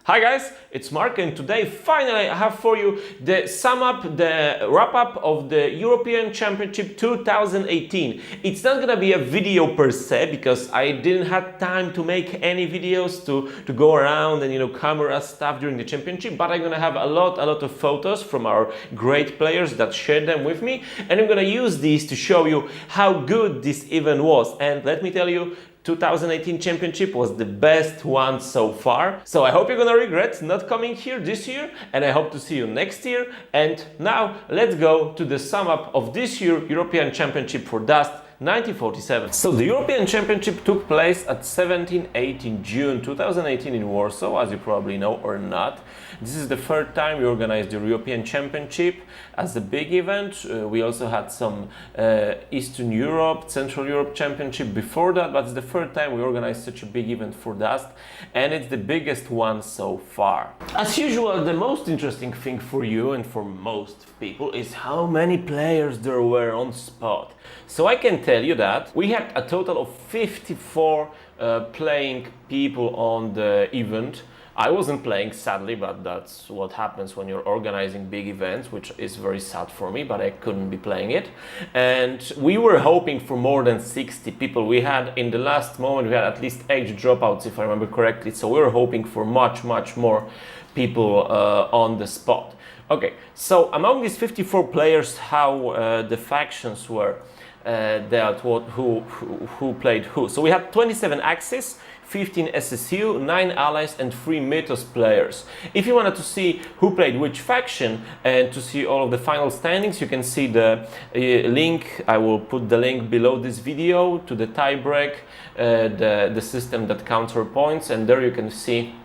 Hi guys, it's Mark, and today finally I have for you the wrap up of the European Championship 2018. It's not gonna be a video per se because I didn't have time to make any videos to go around and camera stuff during the championship, but I'm gonna have a lot of photos from our great players that shared them with me, and I'm gonna use these to show you how good this event was. And let me tell you, 2018 championship was the best one so far. So I hope you're gonna regret not coming here this year, and I hope to see you next year. And now let's go to the sum up of this year European Championship for Dust 1947. So the European Championship took place at 17-18 June 2018 in Warsaw, as you probably know or not. This is the third time we organized the European Championship as a big event. We also had some Eastern Europe, Central Europe Championship before that, but it's the third time we organized such a big event for Dust, and it's the biggest one so far. As usual, the most interesting thing for you and for most people is how many players there were on spot. So I can tell you that we had a total of 54 playing people on the event. I wasn't playing, sadly, but that's what happens when you're organizing big events, which is very sad for me, but I couldn't be playing it. And we were hoping for more than 60 people. We had, in the last moment, we had at least 8 dropouts, if I remember correctly, so we were hoping for much more people on the spot. Okay, so among these 54 players, how the factions were dealt, who played who. So we had 27 Axis, 15 SSU, 9 allies and 3 Mythos players. If you wanted to see who played which faction and to see all of the final standings, you can see the link. I will put the link below this video to the tiebreak, the system that counts our points, and there you can see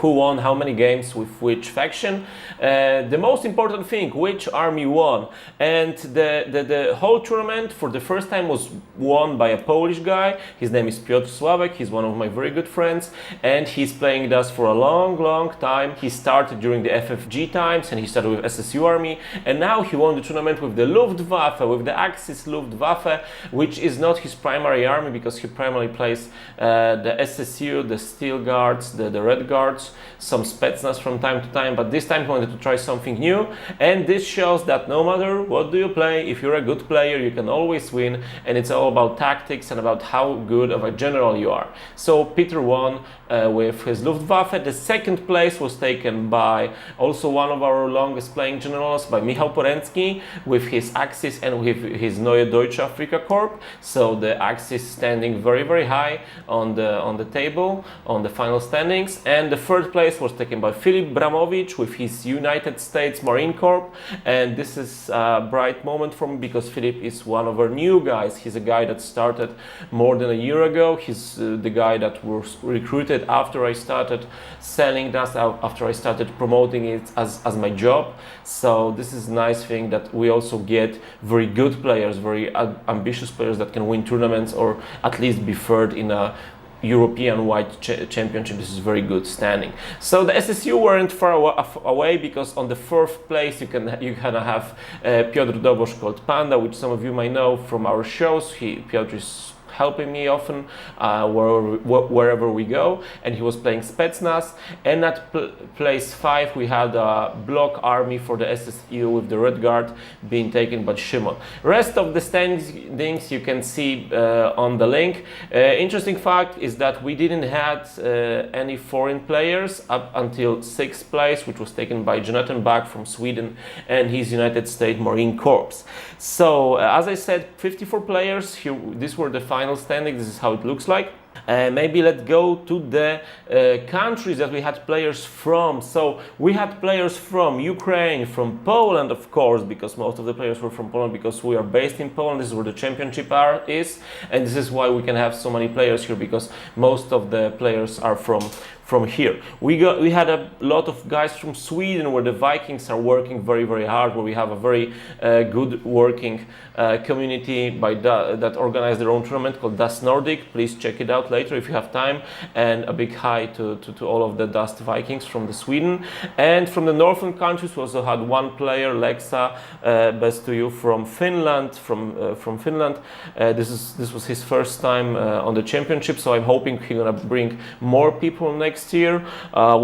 who won how many games with which faction. The most important thing, which army won. And the whole tournament for the first time was won by a Polish guy. His name is Piotr Sławek. He's one of my very good friends, and he's playing with us for a long time. He started during the FFG times, and he started with SSU army, and now he won the tournament with the Luftwaffe, with the Axis Luftwaffe, which is not his primary army because he primarily plays the SSU, the Steel Guards, the Red Guards, some Spetsnaz from time to time, but this time he wanted to try something new, and this shows that no matter what do you play, if you're a good player, you can always win, and it's all about tactics and about how good of a general you are. So Peter won with his Luftwaffe. The second place was taken by also one of our longest playing generals, by Michał Poręcki, with his Axis and with his Neue Deutsche Afrika Korps. So the Axis standing very high on the table, on the final standings. And the third place was taken by Filip Bramowicz with his United States Marine Corps, and this is a bright moment for me because Filip is one of our new guys. He's a guy that started more than a year ago. He's the guy that was recruited after I started selling Dust, after I started promoting it as my job. So this is a nice thing that we also get very good players, very ambitious players that can win tournaments or at least be third in a European-wide championship. This is very good standing. So the SSU weren't far away because on the fourth place you can have Piotr Dobosz called Panda, which some of you might know from our shows. Piotr is helping me often wherever we go, and he was playing Spetsnaz. And at place 5 we had a block army for the SSU with the Red Guard being taken by Szymon. Rest of the standings you can see on the link. Interesting fact is that we didn't have any foreign players up until 6th place, which was taken by Jonathan Bach from Sweden and his United States Marine Corps. So as I said, 54 players here. These were the final standing. This is how it looks like. Maybe let's go to the countries that we had players from. So we had players from Ukraine, from Poland, of course, because most of the players were from Poland because we are based in Poland. This is where the championship is, and this is why we can have so many players here, because most of the players are from here. We had a lot of guys from Sweden, where the Vikings are working very hard, where we have a very good working community that organize their own tournament called Dust Nordic. Please check it out later. later if you have time. And a big hi to all of the Dust Vikings from the Sweden. And from the northern countries, we also had one player, Lexa, best to you, from Finland. From Finland, this was his first time on the championship, so I'm hoping he's gonna bring more people next year.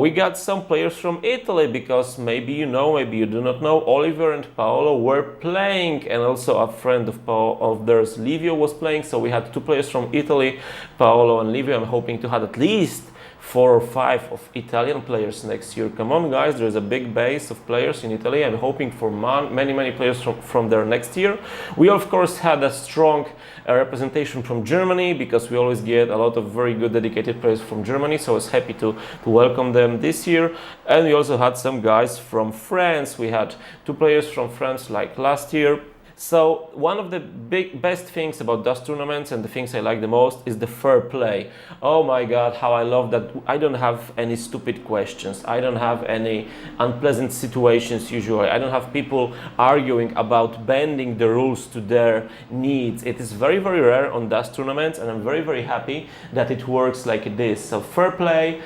We got some players from Italy, because maybe you know, maybe you do not know, Oliver and Paolo were playing, and also a friend of theirs, Livio, was playing. So we had two players from Italy, Paolo and Livio. I'm hoping to have at least 4 or 5 of Italian players next year. Come on, guys, there is a big base of players in Italy. I'm hoping for many players from there next year. We of course had a strong representation from Germany, because we always get a lot of very good dedicated players from Germany, so I was happy to welcome them this year. And we also had some guys from France. We had 2 players from France like last year. So one of the best things about Dust tournaments, and the things I like the most, is the fair play. Oh my god, how I love that. I don't have any stupid questions. I don't have any unpleasant situations usually. I don't have people arguing about bending the rules to their needs. It is very rare on Dust tournaments, and I'm very happy that it works like this. So fair play,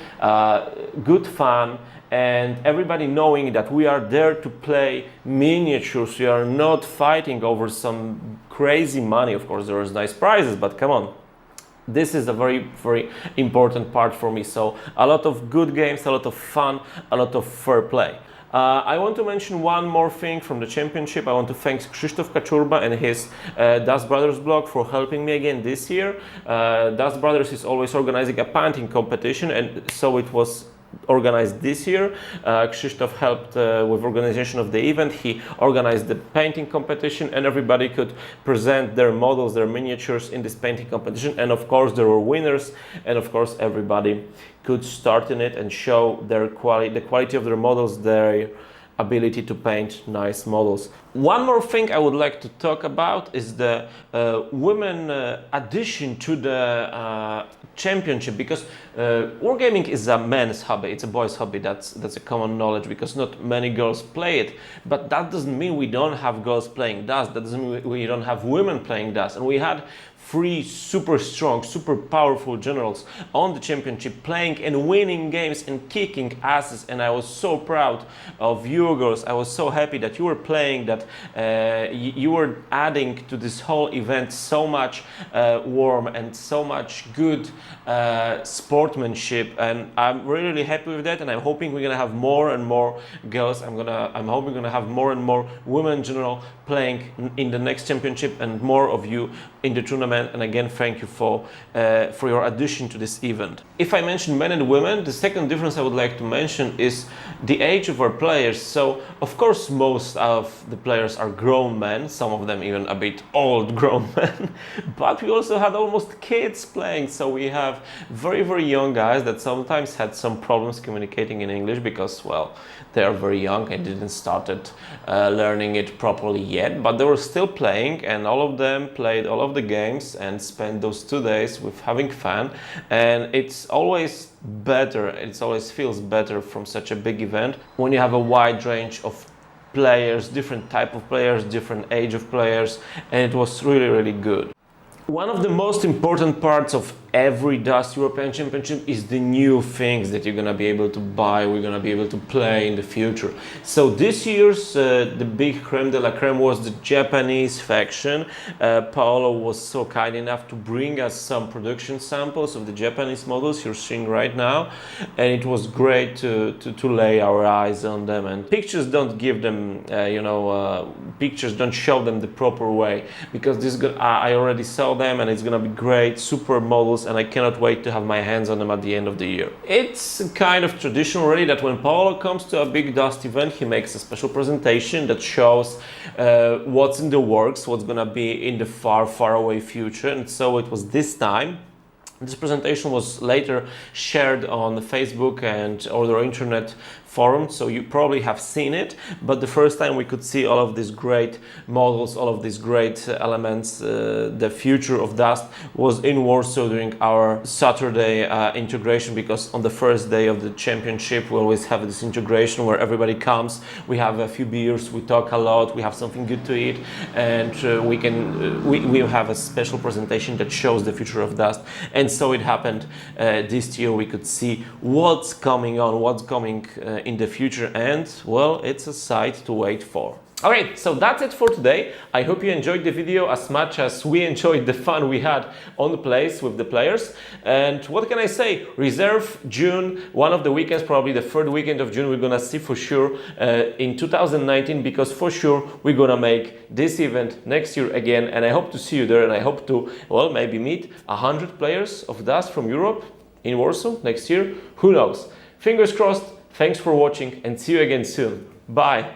good fun, and everybody knowing that we are there to play miniatures. We are not fighting over some crazy money. Of course, there is nice prizes, but come on. This is a very important part for me. So a lot of good games, a lot of fun, a lot of fair play. I want to mention one more thing from the championship. I want to thank Krzysztof Kaczurba and his Dust Brothers blog for helping me again this year. Dust Brothers is always organizing a painting competition, and so it was organized this year. Krzysztof helped with organization of the event. He organized the painting competition, and everybody could present their models, their miniatures in this painting competition. And of course there were winners, and of course everybody could start in it and show their the quality of their models, their ability to paint nice models. One more thing I would like to talk about is the women addition to the championship, because wargaming is a men's hobby, it's a boys' hobby. That's a common knowledge, because not many girls play it. But that doesn't mean we don't have girls playing Dust. That doesn't mean we don't have women playing Dust. And we had 3 super strong, super powerful generals on the championship, playing and winning games and kicking asses. And I was so proud of you girls. I was so happy that you were playing, that you were adding to this whole event so much warmth and so much good sportsmanship. And I'm really happy with that. And I'm hoping we're gonna have more and more girls. I'm hoping we're gonna have more and more women in general playing in the next championship, and more of you in the tournament. And again, thank you for your addition to this event. If I mention men and women, the second difference I would like to mention is the age of our players. So of course most of the players are grown men, some of them even a bit old grown men, but we also had almost kids playing. So we have very young guys that sometimes had some problems communicating in English, because, well, they are very young and didn't started learning it properly yet, but they were still playing, and all of them played all of the games and spent those 2 days with having fun. And it's always better, it always feels better from such a big event when you have a wide range of players, different type of players, different age of players, and it was really good. One of the most important parts of every Dust European Championship is the new things that you're gonna be able to buy, we're gonna be able to play in the future. So this year's the big creme de la creme was the Japanese faction. Paolo was so kind enough to bring us some production samples of the Japanese models you're seeing right now, and it was great to lay our eyes on them. And pictures don't give them, pictures don't show them the proper way, because I already saw them, and it's gonna be great, super models, and I cannot wait to have my hands on them at the end of the year. It's kind of tradition already that when Paolo comes to a big Dust event, he makes a special presentation that shows what's in the works, what's gonna be in the far away future. And so it was this time. This presentation was later shared on Facebook and other internet forum, so you probably have seen it, but the first time we could see all of these great models, all of these great elements, the future of Dust was in Warsaw during our Saturday integration, because on the first day of the championship we always have this integration where everybody comes, we have a few beers, we talk a lot, we have something good to eat, and we have a special presentation that shows the future of Dust. And so it happened this year. We could see what's coming on, what's coming in the future, and well, it's a sight to wait for. Alright, so that's it for today. I hope you enjoyed the video as much as we enjoyed the fun we had on the place with the players. And what can I say? Reserve June, one of the weekends, probably the third weekend of June, we're gonna see for sure in 2019, because for sure we're gonna make this event next year again, and I hope to see you there, and I hope to, well, maybe meet 100 players of Dust from Europe in Warsaw next year. Who knows? Fingers crossed. Thanks for watching, and see you again soon. Bye!